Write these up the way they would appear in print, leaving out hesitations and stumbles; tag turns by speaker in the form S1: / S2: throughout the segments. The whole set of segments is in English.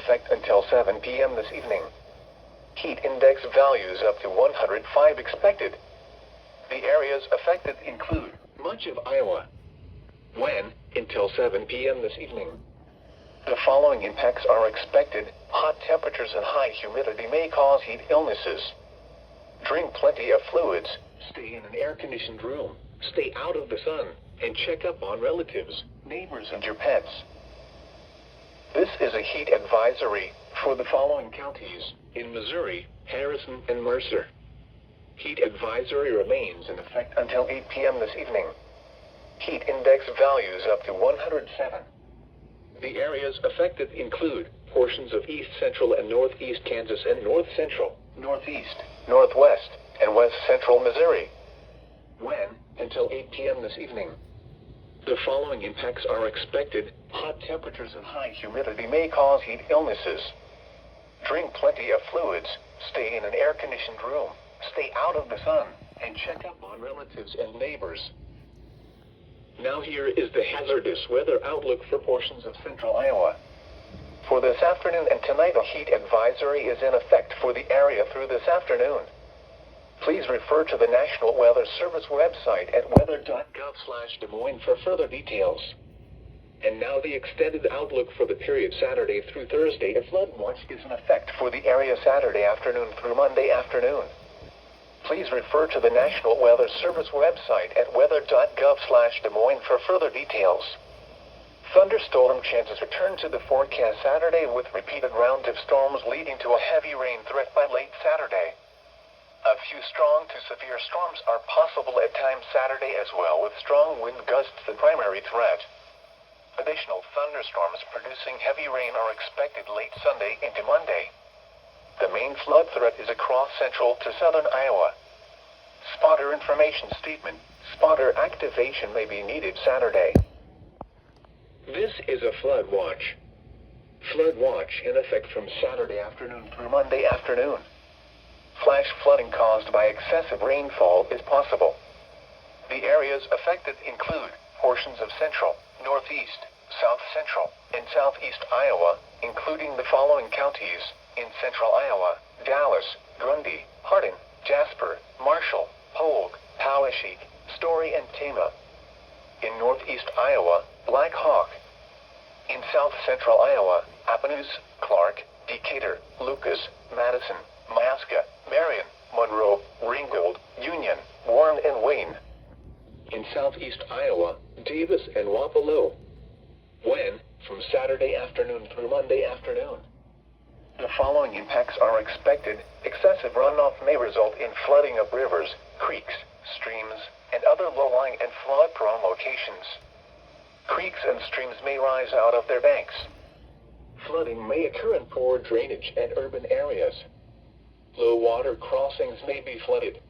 S1: effect until 7 p.m. this evening. Heat index values up to 105 expected. The areas affected include much of Iowa. When? Until 7 p.m. this evening. The following impacts are expected. Hot temperatures and high humidity may cause heat illnesses. Drink plenty of fluids, stay in an air-conditioned room, stay out of the sun, and check up on relatives, neighbors, and your pets. This is a heat advisory for the following counties in Missouri, Harrison, and Mercer. Heat advisory remains in effect until 8 p.m. this evening. Heat index values up to 107. The areas affected include portions of east central and northeast Kansas and north central, northeast, northwest, and west central Missouri. When? Until 8 p.m. this evening. The following impacts are expected. Hot temperatures and high humidity may cause heat illnesses. Drink plenty of fluids, stay in an air-conditioned room, stay out of the sun, and check up on relatives and neighbors. Now here is the hazardous weather outlook for portions of central Iowa. For this afternoon and tonight, a heat advisory is in effect for the area through this afternoon. Please refer to the National Weather Service website at weather.gov/Des Moines for further details. And now the extended outlook for the period Saturday through Thursday. A flood watch is in effect for the area Saturday afternoon through Monday afternoon. Please refer to the National Weather Service website at weather.gov/Des Moines for further details. Thunderstorm chances return to the forecast Saturday with repeated rounds of storms leading to a heavy rain threat by late Saturday. A few strong to severe storms are possible at times Saturday as well, with strong wind gusts the primary threat. Additional thunderstorms producing heavy rain are expected late Sunday into Monday. The main flood threat is across central to southern Iowa. Spotter information statement. Spotter activation may be needed Saturday. This is a flood watch. Flood watch in effect from Saturday afternoon through Monday afternoon. Flash flooding caused by excessive rainfall is possible. The areas affected include portions of central, northeast, south central, and southeast Iowa, including the following counties in central Iowa: Dallas, Grundy, Hardin, Jasper, Marshall, Polk, Poweshiek, Story, and Tama. In northeast Iowa, Black Hawk. In south central Iowa, Appanoose, Clark, Decatur, Lucas, Madison, Maska, Marion, Monroe, Ringgold, Union, Warren, and Wayne. In southeast Iowa, Davis and Wapello. When? From Saturday afternoon through Monday afternoon. The following impacts are expected. Excessive runoff may result in flooding of rivers, creeks, streams, and other low-lying and flood-prone locations. Creeks and streams may rise out of their banks. Flooding may occur in poor drainage and urban areas. Low water crossings may be flooded.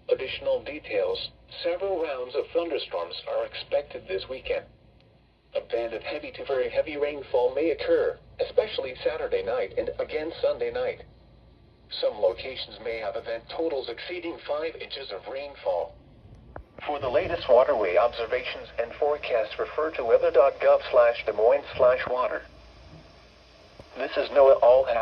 S1: Additional details: several rounds of thunderstorms are expected this weekend. A band of heavy to very heavy rainfall may occur, especially Saturday night and again Sunday night. Some locations may have event totals exceeding 5 inches of rainfall. For the latest waterway observations and forecasts, refer to weather.gov/Des Moines/water. This is NOAA All